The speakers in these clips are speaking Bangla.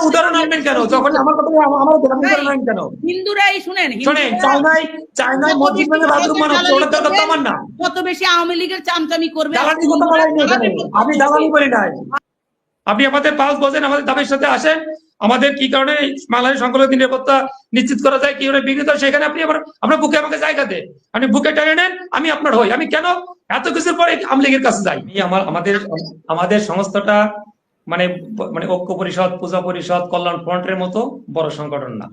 উদাহরণ আনবেন কেন? যখন আমার কথা আমার উদাহরণ আনবেন কেন? হিন্দুরাই শুনেন, চায়নায় মসজিদ ভেঙে বাথরুম বানাচ্ছে, ওটা তো কথা আমার না। কত বেশি আওয়ামী লীগের চামচামি করবে। দালালি কথা বলাইনি এখানে, আমি দালালি বলি নাই। আপনি আমাদের পালস বোঝেন, আমাদের দাবির সাথে আসেন, আমাদের কি কারণে বাংলাদেশ সংখ্যালঘু নিরাপত্তা নিশ্চিত করা যায়, কি কারণে বিঘ্নিত, সেখানে আপনি আপনার বুকে আমাকে জায়গা দেন, আপনি বুকে টেনে নেন, আমি আপনার হই। আমি কেন এত কিছুর পরে আওয়ামী লীগের কাছে যাই? আমাদের সংস্থাটা মানে মানে ঐক্য পরিষদ, পূজা পরিষদ, কল্যাণ ফ্রন্টের মতো বড় সংগঠন না।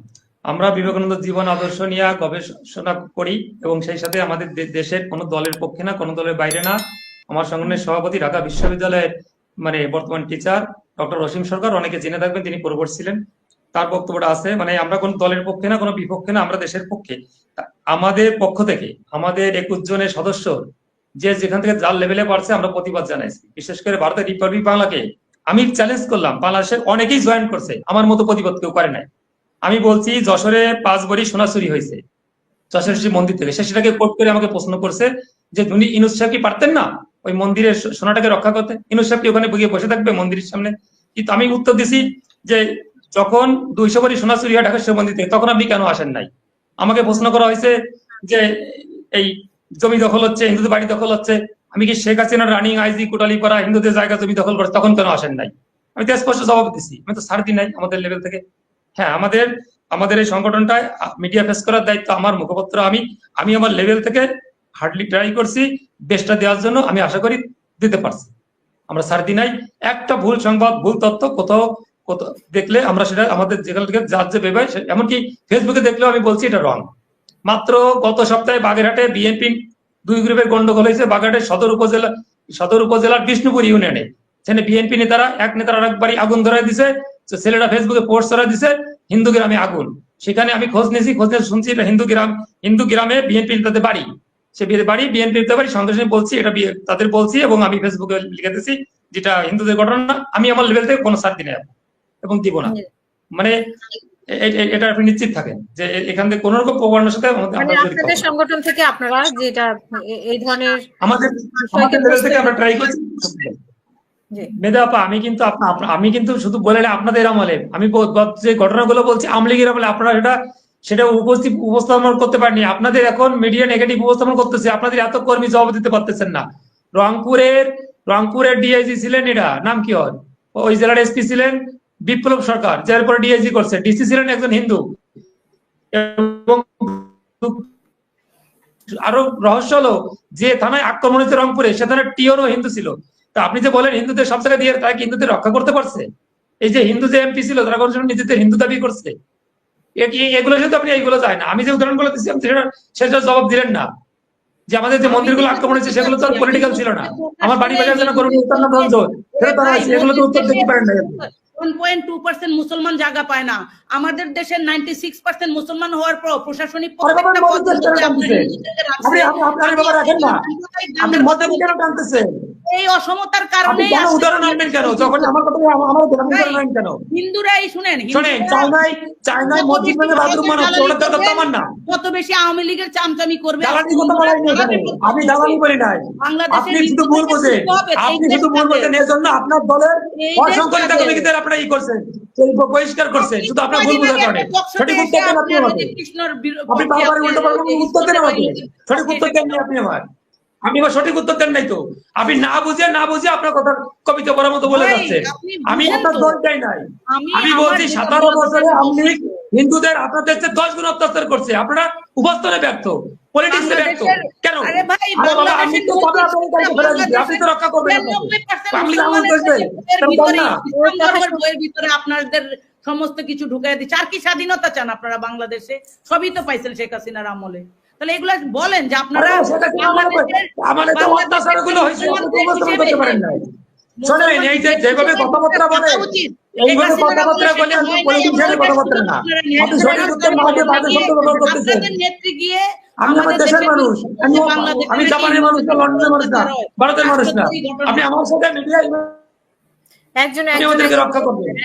আমরা বিবেকানন্দ জীবন আদর্শ নিয়ে গবেষণা করি এবং সেই সাথে আমাদের দেশের কোনো দলের পক্ষে না, কোনো দলের বাইরে না। আমার সংগঠনের সভাপতি ঢাকা বিশ্ববিদ্যালয়ের মানে বর্তমান টিচার ডক্টর অসীম সরকার, অনেকে জেনে থাকবেন, তিনি প্রভোস্ট ছিলেন। তার বক্তব্যটা আছে, মানে আমরা কোন দলের পক্ষে না, কোনো বিপক্ষে না, আমরা দেশের পক্ষে। আমাদের পক্ষ থেকে আমাদের 21 জনের সদস্য যে যেখান থেকে যার লেভেলে পারছে আমরা প্রতিবাদ জানাইছি। বিশেষ করে ভারতের রিপাবলিক বাংলাকে আমি চ্যালেঞ্জ করলাম, বাংলাদেশের অনেকেই জয়েন করছে, আমার মতো প্রতিবাদ কেউ করে নাই। আমি বলছি যশোরে 5 ভরি সোনা চুরি হয়েছে যশোর মন্দির থেকে, সেটাকে কোট করে আমাকে প্রশ্ন করছে যে উনি ইনুস সাহেব কি পারতেন না ওই মন্দিরের সোনাটাকে রক্ষা করতে? ইনুস সাহেব কি ওখানে গিয়ে বসে থাকবে মন্দিরের সামনে? কিন্তু আমি উত্তর দিছি যে যখন 200 ভরি সোনা চুরি হয় ঢাকা শিব মন্দির থেকে, তখন আপনি কেন আসেন নাই? আমাকে প্রশ্ন করা হয়েছে যে এই জমি দখল হচ্ছে, হিন্দুদের বাড়ি দখল হচ্ছে, আমি কি শেখ হাসিনার রানিং আইজি কোটালি করা হিন্দুদের জায়গা জমি দখল করে, তখন কেন আসেন নাই? আমি তো স্পষ্ট জবাব দিছি, আমি তো ছাড় দিই নাই আমাদের লেভেল থেকে। হ্যাঁ, আমাদের এই সংগঠনটায় মিডিয়া ফেস করার দায়িত্ব আমার, মুখপত্র আমি আমার লেভেল থেকে হার্ডলি ট্রাই করছি বেস্টটা দেওয়ার জন্য, আমি আশা করি দিতে পারছি। আমরা ছাড় দিই নাই। একটা ভুল সংবাদ, ভুল তথ্য কোথাও দেখলে আমরা সেটা আমাদের যেখান থেকে যার যে ভেবে, এমনকি ফেসবুকে দেখলেও আমি বলছি এটা রং। মাত্র গত সপ্তাহে বাগেরহাটে বিএনপি 2 গ্রুপের গন্ডগোল হয়েছে বাগেরহাটের সদর উপজেলার বিষ্ণুপুর ইউনিয়নে। সেখানে বিএনপি নেতারা এক নেতার আরেক বাড়ি আগুন ধরাই দিছে, ছেলেরা ফেসবুকে পোস্ট করা দিছে হিন্দু গ্রামে আগুন। সেখানে আমি খোঁজ নিয়েছি, শুনছি এটা হিন্দু গ্রামে বিএনপি নেতাদের বাড়ি, সে বাড়ি বিএনপি নেতাদের বাড়ি। সঙ্গে সঙ্গে বলছি এটা তাদের বলছি এবং আমি ফেসবুকে লিখে দিয়েছি যেটা হিন্দুদের ঘটনা না। আমি আমার লেভেল থেকে কোনো ছাড় দিই না এবং দিব না, মানে এটা আপনি নিশ্চিত থাকেন যে এখান থেকে কোনো রকম প্রবণতার সাথে আপনাদের সংগঠন থেকে আপনারা যেটা এই ধরনের আমাদের লেভেল থেকে আমরা ট্রাই করছি। মেধা আপা, আমি কিন্তু শুধু বলে আপনাদের আমলে, আমি যে ঘটনাগুলো বলছি আওয়ামী লীগের আমলে, আপনারা সেটা উপস্থাপন করতে পারেনি। আপনাদের এখন মিডিয়া নেগেটিভ উপস্থাপন করতেছে, আপনাদের এত কর্মী জবাব দিতে পারতেছেন না। রংপুরের ডিআইজি ছিলেন, এটা নাম কি হয়, ওই জেলার এসপি ছিলেন বিপ্লব সরকার, যার পরে ডিআইজি করছে। ডিসি ছিলেন একজন হিন্দু। এবং আরো রহস্য হলো যে থানায় আক্রমণ হয়েছে রংপুরে, সে থানার টিওরও হিন্দু ছিল। তা আপনি যে বলেন হিন্দুদের সব জায়গায় দিয়ে, তারা কি হিন্দুদের রক্ষা করতে পারছে? এই যে হিন্দু যে এমপি ছিল, তারা কোনো নিজেদের হিন্দু দাবি করছে? এগুলো সাথে আপনি এইগুলো যায় না। আমি যে উদাহরণগুলো দিচ্ছি সেটা জবাব দিলেন না। যে আমাদের যে মন্দিরগুলো আক্রমণ হয়েছে সেগুলো তো পলিটিক্যাল ছিল না। আমার বাড়ি বাজার যেন করুন এগুলো তো উত্তর দিতে পারেন না। 1.2% মুসলমান জায়গা পায় না। আমাদের দেশের 96% মুসলমান হওয়ার পর প্রশাসনিক এই অসমতার কারণে উদাহরণ আনবেন কেন? যখন আমার কথা আমার উদাহরণ আনবেন কেন? হিন্দুরাই শুনেন, চায়নায় মসজিদ ভেঙে বাথরুম বানাচ্ছে, ওটা তো কথা আমার না। কত বেশি আওয়ামী লীগের চামচামি করবে। দালালি কথা বলাইনি এখানে, আমি দালালি বলি নাই। আপনি শুধু ভুল বোঝেন, এর জন্য আপনার দলের অসংখ্য নেতা কর্মীদের আপনারা ই করছেন, বহিষ্কার করছেন, শুধু আপনার ভুল বোঝার কারণে। সঠিক উত্তর দেন আপনি আমাকে। আপনি বারবার উল্টো পাল্টা উত্তর দেন আমাকে, সঠিক উত্তর দেন আপনি আমার। আমি এবার সঠিক উত্তর দেন নাই তো, আপনি না বুঝে আপনার কথা কবিতা বলার মতো বলে যাচ্ছে। আমি আপনার দল চাই নাই। আমি বলছি 17 বছরে আওয়ামী লীগ হিন্দুদের আপনাদের 10 গুণ অত্যাচার করছে। আপনারা উপস্থানে ব্যর্থ, পলিটিক্সে ব্যর্থ। কেন? আপনি তো রক্ষা করবেন, আপনাদের সমস্ত কিছু ঢুকাই দিচ্ছে। আর কি স্বাধীনতা চান আপনারা বাংলাদেশে? সবই তো পাইছেন শেখ হাসিনার আমলে। তাহলে এগুলা বলেন যে আপনারা যেভাবে কথাবার্তা বলে এইভাবে কথাবার্তা বলে নেত্রী গিয়ে আমি আমার দেশের মানুষ, আমি জাপানের মানুষ না, লন্ডনের মানুষ না, ভারতের মানুষ না। আপনি আমার সাথে মিডিয়ায় রক্ষা করবেন।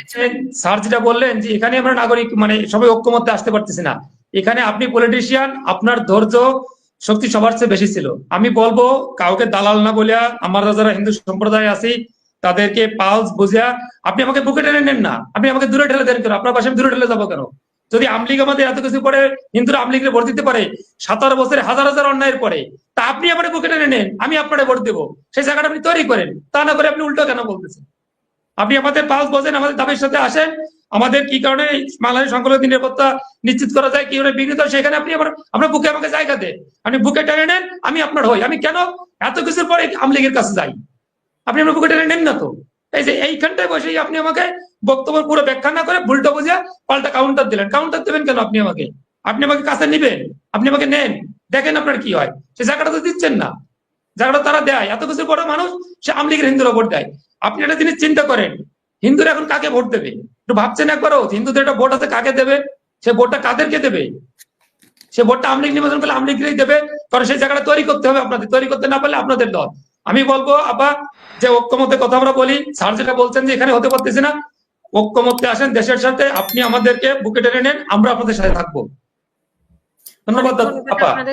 স্যার যেটা বললেন যে এখানে আমরা নাগরিক মানে সবাই ঐক্যমত্যে আসতে পারতেছি না, এখানে আপনি পলিটিশিয়ান, আপনার ধৈর্য শক্তি সবার চেয়ে বেশি ছিল। আমি বলবো কাউকে দালাল না বলিয়া আমরা যারা হিন্দু সম্প্রদায় আছি তাদেরকে পালস বুঝা আপনি আমাকে বুকে টেনে নেন না, আপনি আমাকে দূরে ঠেলে দেন কেন? আপনার পাশে আমি দূরে ঠেলে যাবো কেন? যদি আমলিগ আমাদের এত কিছু পরে হিন্দুরা আমলিগের ভোট দিতে পারে 17 বছরে হাজার হাজার অন্যায়ের পরে, তা আপনি আমার বুকে টেনে নেন, আমি আপনার ভোট দেবো, সেই জায়গাটা আপনি তৈরি করেন। তা না করে আপনি উল্টো কেন বলতেছেন? আপনি আমাদের পালস বোঝেন, আমাদের দাবির সাথে আসেন, আমাদের কি কারণে বাংলাদেশ সংখ্যালঘু নিরাপত্তা নিশ্চিত করা যায়, কি কারণে বিঘ্নিত, সেখানে আপনি আবার আপনার বুকে আমাকে জায়গা দেন, আপনি বুকে টেনে নেন, আমি আপনার হই। আমি কেন এত কিছুর পরে আমলিগের কাছে যাই? আপনি আমার বুকে টেনে নেন না তো। এই যে এইখানটায় বসেই আপনি আমাকে বক্তব্য পুরো ব্যাখ্যা না করে ভুলটা বুঝে পাল্টা কাউন্টার দিলেন। কাউন্টার দেবেন কেন? আপনি আমাকে কাছে নিবেন, আপনি আমাকে নেন, দেখেন আপনার কি হয়। সে জায়গাটা তো দিচ্ছেন না, জায়গাটা তারা দেয়। এত কিছু বড় মানুষ সে আমলিগের হিন্দুরা ভোট দেয়। আপনি একটা জিনিস চিন্তা করেন, হিন্দুরা এখন কাকে ভোট দেবে? একটু ভাবছেন একবারও? হিন্দুদের একটা ভোট আছে, কাকে দেবে? সে ভোটটা কাদেরকে দেবে? সে ভোটটা আমলিগ নির্বাচন করলে আমলিগকেই দেবে, কারণ সেই জায়গাটা তৈরি করতে হবে আপনাদের। তৈরি করতে না পারলে আপনাদের দল। আমি বলবো আপা, যে ঐক্যমতের কথা আমরা বলি, স্যার যেটা বলছেন যে এখানে হতে পারতেছি না, ঐক্যমত্যে আসেন দেশের সাথে, আপনি আমাদেরকে বুকে টেনে নেন, আমরা আপনাদের সাথে থাকবো। ধন্যবাদ আপা। আপনাদের